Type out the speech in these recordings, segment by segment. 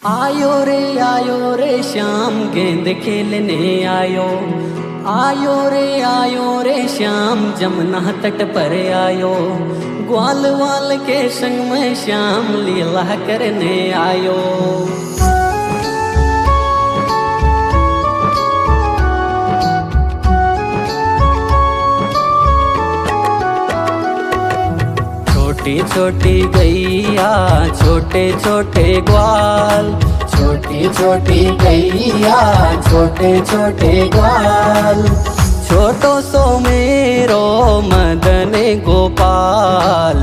आयो रे श्याम गेंद खेलने आयो रे श्याम जमुना तट पर आयो। ग्वाल वाल के संग में श्याम लीला करने आयो। छोटी छोटी गैया छोटे छोटे ग्वाल, छोटी छोटी गैया छोटे छोटे ग्वाल। छोटो सो मेरो मदन गोपाल,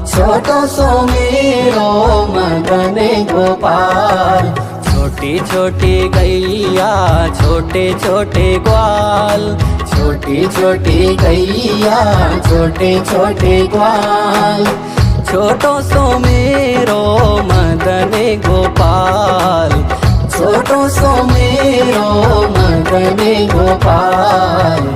छोटो सो मेरो मदन गोपाल। छोटी छोटी गैया छोटे छोटे ग्वाल, छोटी छोटी गैया छोटे छोटे ग्वाल। छोटो सो मेरो मदन गोपाल, छोटो सो मेरो मदन गोपाल।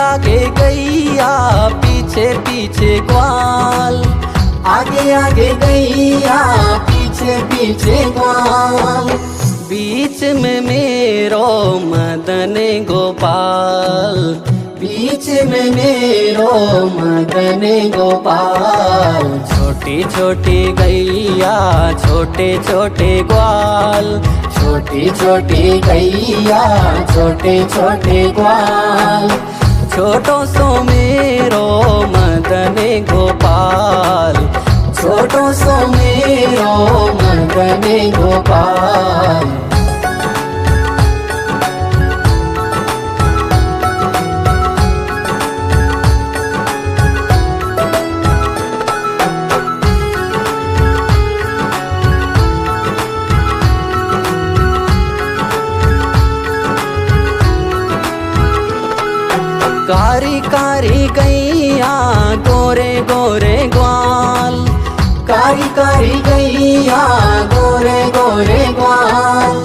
आगे गैया पीछे पीछे ग्वाल, आगे आगे गैया पीछे पीछे ग्वाल। बीच में मेरो मदन गोपाल, बीच में मेरो मदन गोपाल। छोटी छोटी गैया छोटे छोटे ग्वाल, छोटी छोटी गैया छोटे छोटे ग्वाल। छोटो सो मेरो मदन गोपाल, छोटो सो मेरो मदन गोपाल। कारी कारी गैया गोरे गोरे ग्वाल, कारी कारी गैया गोरे गोरे ग्वाल।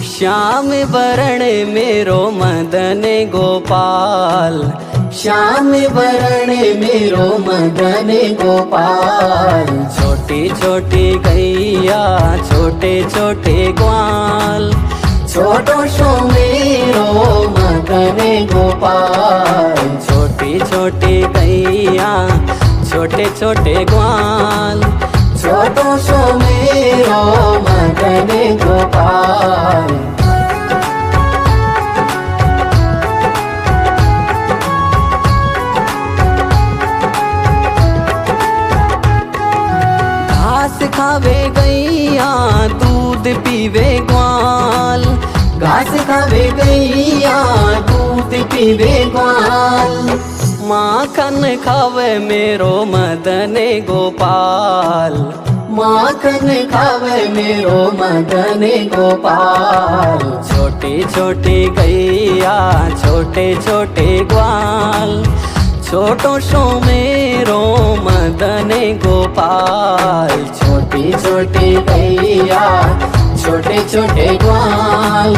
श्याम वरण मेरो मदन गोपाल, श्याम वरण मेरो मदन गोपाल। छोटी छोटी गैया छोटे छोटे ग्वाल, छोटो सो मेरो मदन गोपाल। छोटी छोटी गैया छोटे छोटे ग्वाल, छोटो सो मेरो मदन गोपाल। घास खावे गैया दूध पीवे ग्वाल, घास खावे गैया दूध पीवे ग्वाल। माखन खावे मेरो मदन गोपाल, माखन खावे मेरो मदन गोपाल। छोटी छोटी गैया छोटे छोटे ग्वाल, छोटो सो मेरो मदन गोपाल। छोटी छोटी गैया छोटे छोटे ग्वाल,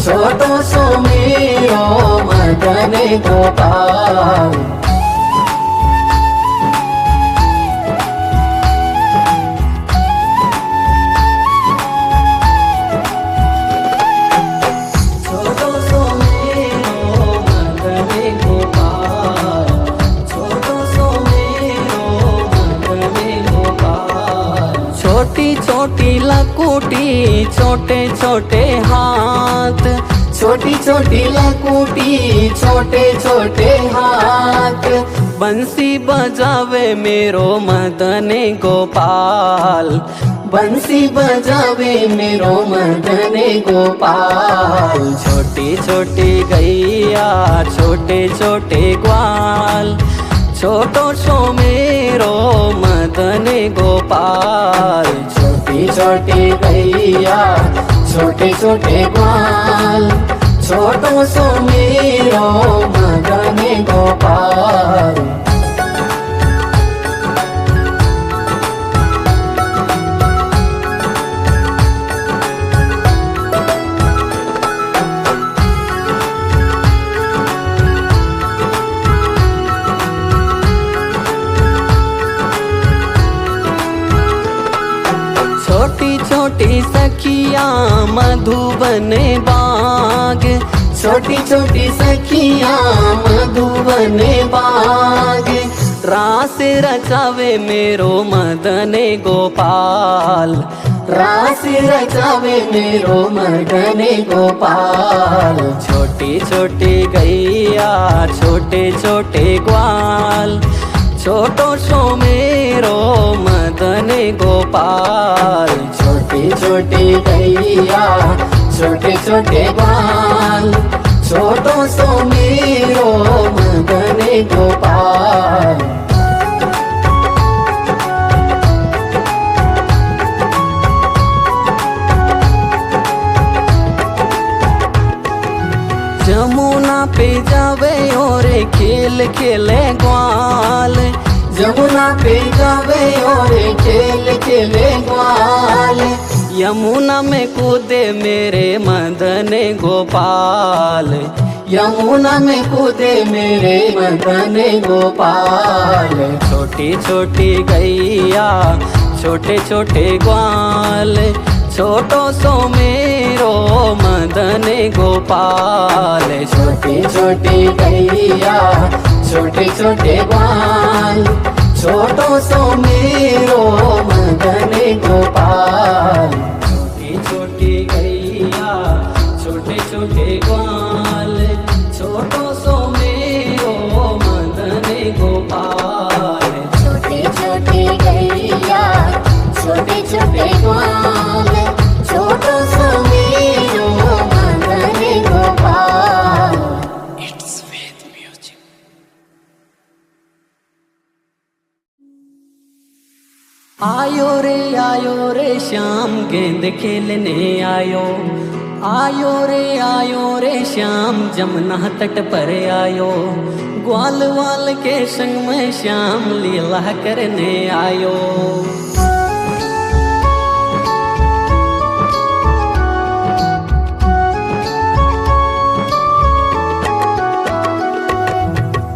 छोटो सो मेरो मदन गोपाल। छोटी छोटी लकुटी छोटे छोटे हाथ, छोटी छोटी लकुटी छोटे छोटे हाथ। बंसी बजावे मेरो मदन गोपाल, बंसी बजावे मेरो मदन गोपाल। छोटी छोटी गैया छोटे छोटे ग्वाल, छोटो सो मेरो मदन गोपाल। छोटी छोटी गैया छोटे छोटे ग्वाल, छोटो सो मेरो मदन गोपाल। मधुबन बाग, छोटी छोटी सखियां मधुबन बाग। रास रचावे मेरो मदन गोपाल, रास रचावे मेरो मदन गोपाल। छोटी छोटी गैया छोटे छोटे ग्वाल, छोटो सो मेरो मदन गोपाल। छोटी छोटी गैया छोटे छोटे ग्वाल, छोटो सो मेरो मदन गोपाल। जमुना पे जावे और खेल खेले ग्वाल, जमुना पे जावे और खेल खेले ग्वाल। यमुना में कूदे मेरे मदन गोपाल, यमुना में कूदे मेरे मदन गोपाल। छोटी छोटी गैया छोटे छोटे ग्वाल, छोटो सो मेरो मदन गोपाल। छोटी छोटी गैया छोटे छोटे ग्वाल, छोटो सो मेरो मदन गोपाल। छोटी छोटी गैया छोटे छोटे ग्वाल, छोटो सो मेरो मदन गोपाल। छोटी छोटी गैया छोटे छोटे ग्वाल, छोटो सो मेरो मदन गोपाल। It's Ved music. आयो रे श्याम गेंद खेलने आयो, आयो रे श्याम जमुना तट पर आयो। ग्वाल वाल के संग में श्याम लीला करने आयो।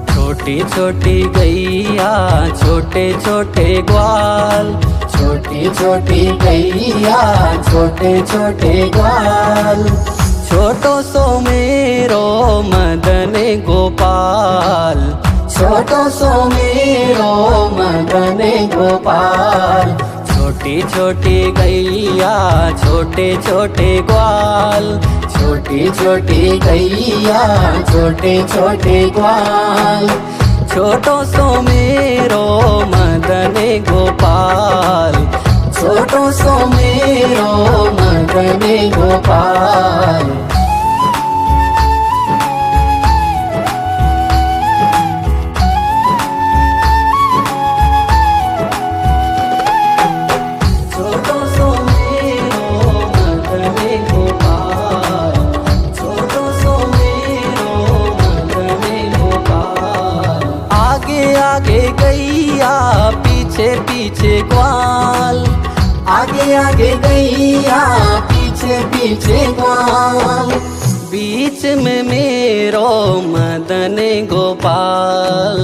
छोटी छोटी गैया छोटे छोटे ग्वाल, छोटी छोटी गैया छोटे छोटे ग्वाल। छोटो सो मेरो मदन गोपाल, छोटो सो मेरो मदन गोपाल। छोटी छोटी गैया छोटे छोटे ग्वाल, छोटी छोटी गैया छोटे छोटे ग्वाल। छोटो सो मेरो मदन गोपाल, छोटो सो मेरो मदन गोपाल। छोटो सो मेरो मदन गोपाल, छोटो सो मेरो मदन गोपाल। आगे आगे गैया पीछे पीछे ग्वाल, आगे आगे गैया पीछे पीछे ग्वाल। बीच में मेरो मदन गोपाल,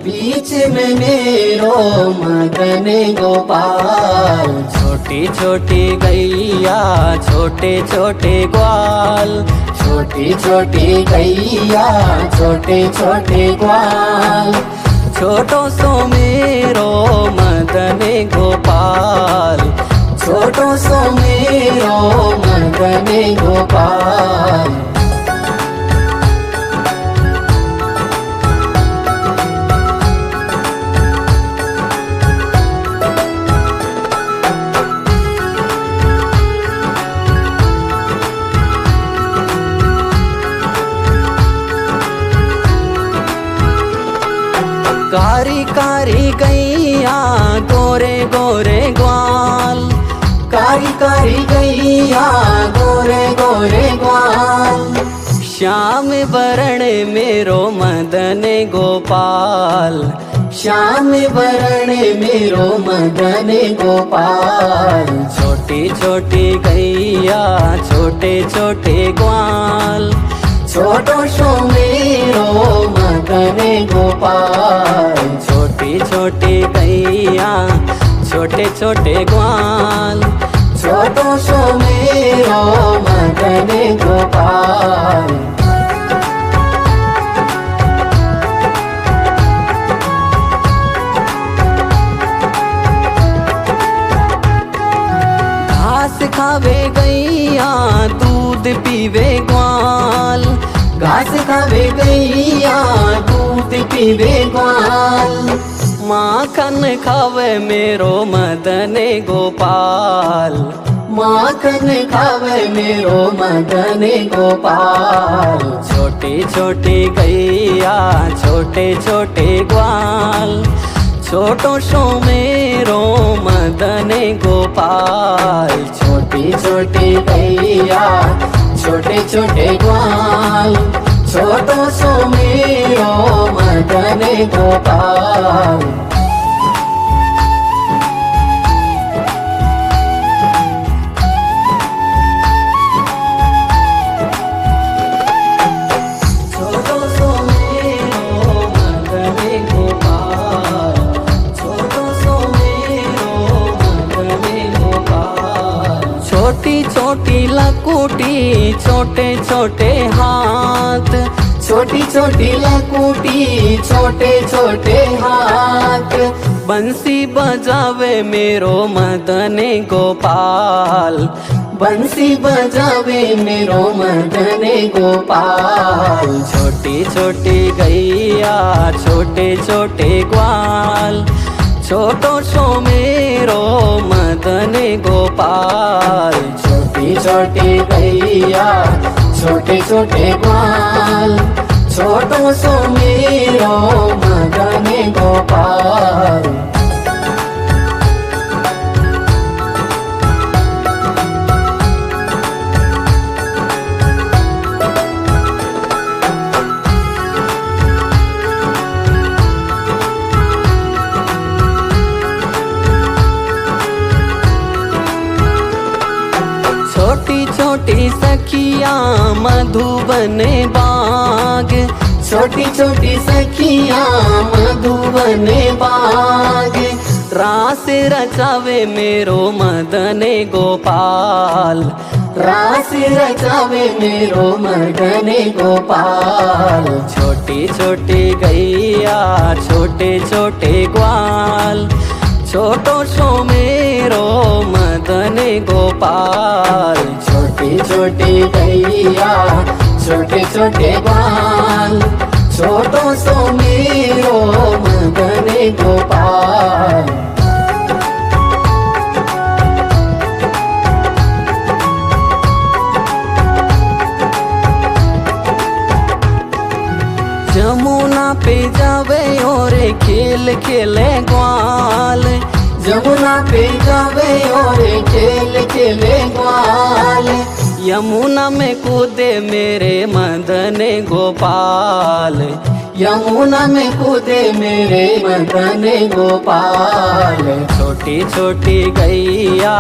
बीच में मेरो मदन गोपाल। छोटी छोटी गैया छोटे छोटे ग्वाल, छोटी छोटी गैया छोटे छोटे ग्वाल। छोटो सो मेरो मदन गोपाल, छोटो सो मेरो मदन गोपाल। कारी कारी गैया गोरे गोरे ग्वाल, कारी कारी गैया गोरे गोरे ग्वाल। श्याम वरण मेरो मदन गोपाल, श्याम वरण मेरो मदन गोपाल। छोटी छोटी गैया छोटे छोटे ग्वाल, छोटो सो मेरो मदन गोपाल। छोटी छोटी गैया छोटे छोटे ग्वाल, छोटो सो मेरो मेरो मदन गोपाल। घास खावे गैया दूध पीवे ग्वाल, घास खावे गैया दूध पीवे ग्वाल। माखन खावे मेरो मदन गोपाल, माखन खावे मेरो मदन गोपाल। छोटी छोटी गैया छोटे छोटे ग्वाल, छोटो सो मेरो मदन गोपाल। छोटी छोटी गैया छोटे छोटे ग्वाल, छोटो सो मेरो मदन गोपाल। छोटी छोटी लकुटी छोटे छोटे हाथ, छोटी छोटी लकुटी छोटे छोटे हाथ। बंसी बजावे मेरो मदन गोपाल, बंसी बजावे मेरो मदन गोपाल। छोटी छोटी गैया छोटे छोटे ग्वाल, छोटो सो मेरो मदन गोपाल। छोटी छोटी गैया छोटे छोटे ग्वाल, छोटो सो मेरो मदन गोपाल। छोटी छोटी सखिया मधुबन बाग, छोटी छोटी सखिया मधुबन बाग। रास रचावे मेरो मदन गोपाल, रास रचावे मेरो मदन गोपाल। छोटी छोटी गैया छोटे छोटे ग्वाल, छोटो सो मेरो मदन गोपाल। छोटी छोटी गैया छोटे छोटे ग्वाल, छोटो सो मेरो मदन गोपाल। जमुना पे जावे और खेल खेले ग्वाल, जमुना पे जावे और खेल खेले ग्वाल। यमुना में कूदे मेरे मदन गोपाल, यमुना में कूदे मेरे मदन गोपाल। छोटी छोटी गैया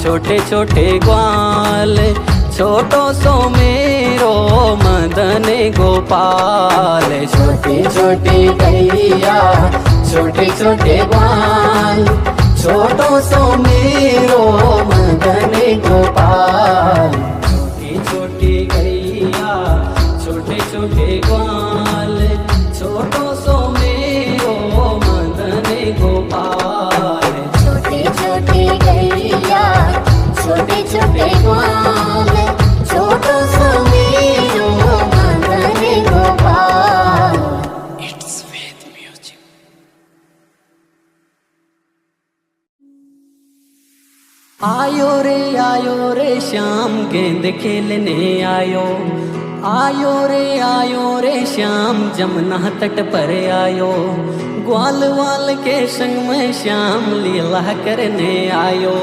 छोटे छोटे ग्वाल, छोटो सो मेरो मदन गोपाल। छोटी छोटी गैया छोटे छोटे ग्वाल, छोटो सो मेरो मदन गोपाल। छोटी छोटी गैया छोटे छोटे ग्वाल, छोटो सो मेरो मदन गोपाल। छोटी छोटी गैया छोटे छोटे ग्वाल, छोटो सो मेरो मदन गोपाल। आयो रे श्याम गेंद खेलने आयो, आयो रे श्याम जमुना तट पर आयो। ग्वाल वाल के संग में श्याम लीला करने आयो।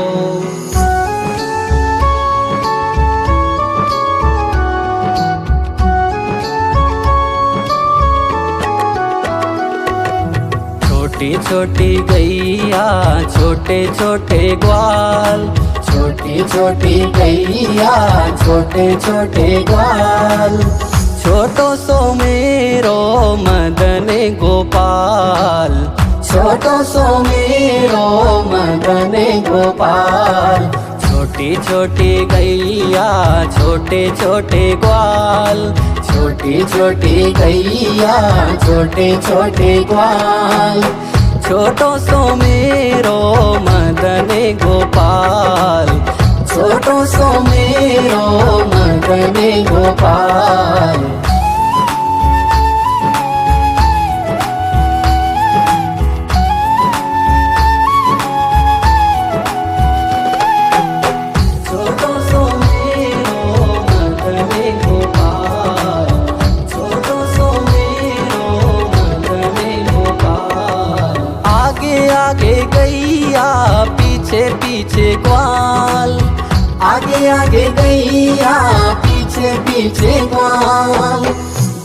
छोटी छोटी गैया छोटे छोटे ग्वाल, छोटी छोटी गैया छोटे छोटे ग्वाल। छोटो सो मेरो मदन गोपाल, छोटो सो मेरो मदन गोपाल। छोटी छोटी गैया छोटे छोटे ग्वाल, छोटी छोटी गैया छोटे छोटे ग्वाल, छोटो सो मेरो मदन गोपाल, छोटो सो मेरो मदन गोपाल। आगे गैया पीछे पीछे ग्वाल, आगे आगे गैया पीछे पीछे ग्वाल,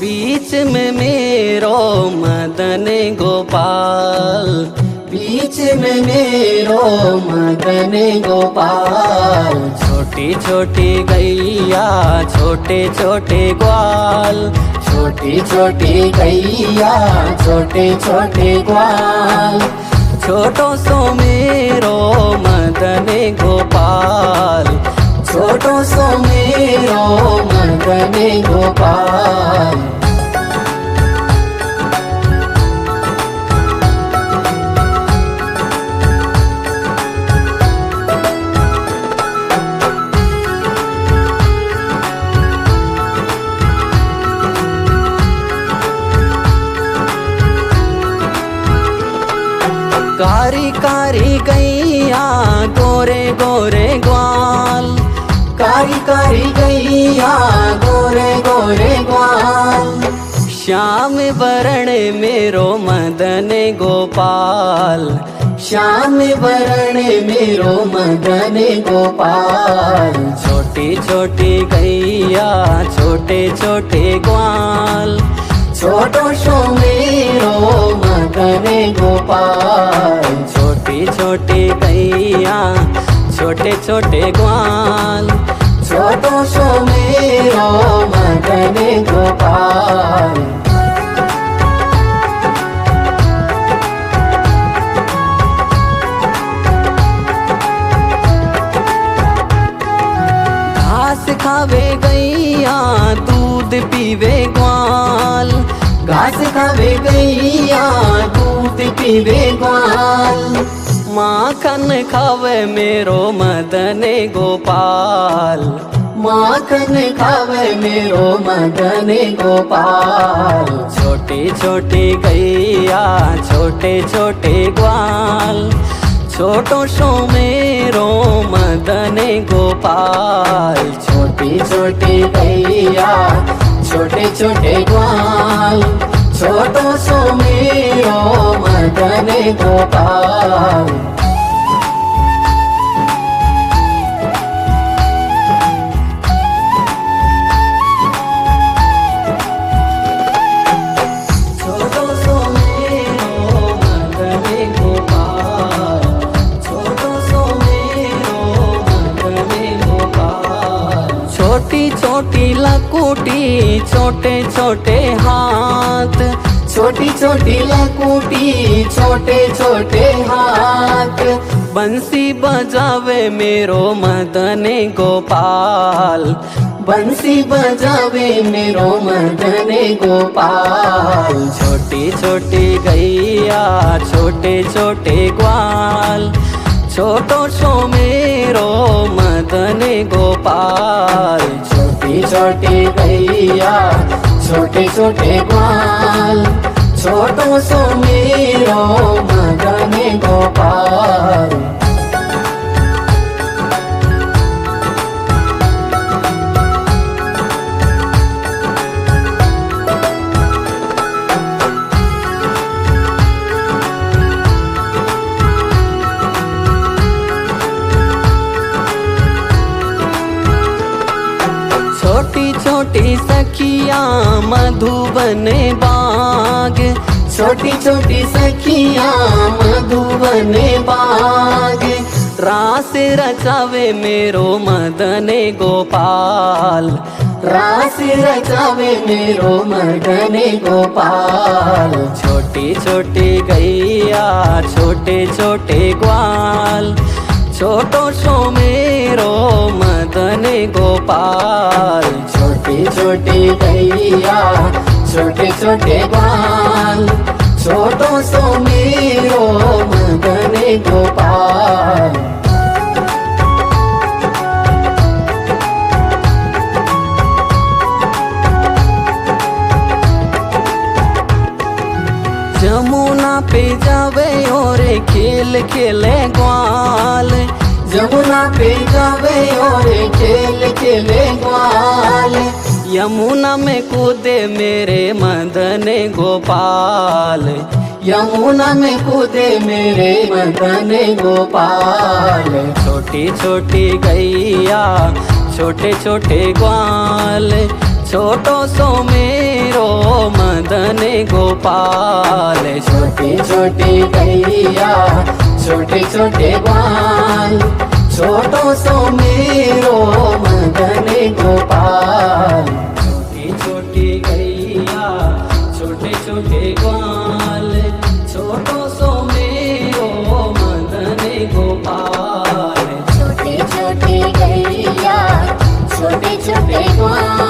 बीच में मेरो मदन गोपाल, बीच में मेरो मदन गोपाल। छोटी छोटी गैया छोटे छोटे ग्वाल, छोटी छोटी गैया छोटे छोटे ग्वाल, छोटो सो मेरो मदन गोपाल, छोटो सो मेरो मदन गोपाल। कारी कारी गैया गोरे गोरे ग्वाल, कारी कारी गैया गोरे गोरे ग्वाल, श्याम वरण मेरो मदन गोपाल, श्याम वरण मेरो मदन गोपाल। छोटी छोटी गैया छोटे छोटे ग्वाल, छोटो सो मेरो मदन गोपाल, छोटी छोटी गैया छोटे छोटे ग्वाल, छोटो सो मेरो मदन गोपाल। घास खावे गैया दूध पीवे ग्वाल, घास खावे गैया दूध पीवे ग्वाल, माखन खावे मेरो मदन गोपाल, माखन खावे मेरो मदन गोपाल। छोटी छोटी गैया छोटे छोटे ग्वाल, छोटो सो मेरो मदन गोपाल, छोटी छोटी गैया छोटे छोटे ग्वाल, छोटो सो मेरो मदन गोपाल। छोटी छोटी लकुटी छोटे छोटे हाथ, छोटी छोटी लकुटी छोटे छोटे हाथ, बंसी बजावे मेरो मदन गोपाल, बंसी बजावे मेरो मदन गोपाल। छोटी छोटी गैया छोटे छोटे ग्वाल, छोटो सो मेरो मदन गोपाल। छोटी छोटी गैया छोटे छोटे ग्वाल, छोटो सो मेरो मदन गोपाल। छोटी छोटी सखिया मधुबन बाग, छोटी छोटी सखिया मधुबन बाग, रास रचावे मेरो मदन गोपाल, रास रचावे मेरो मदन गोपाल। छोटी छोटी गैया छोटे छोटे ग्वाल, छोटो सो मेरो मदन गोपाल। छोटी छोटी गैया छोटे छोटे ग्वाल, छोटो सो मेरो मदन गोपाल। जमुना पे जावे और खेल खेले ग्वाल। जमुना पे जावे और खेल खेले ग्वाल। यमुना में कूदे मेरे मदन गोपाल। यमुना में कूदे मेरे मदन गोपाल। छोटी छोटी गैया छोटे छोटे ग्वाल, छोटो सो मेरो मदन गोपाल। छोटी छोटी गैया छोटे छोटे ग्वाल, छोटो सो मेरो मदन गोपाल। छोटी छोटी गैया छोटे छोटे ग्वाल, छोटो सो मेरो मदन गोपाल। छोटी छोटी गैया छोटे छोटे ग्वाल,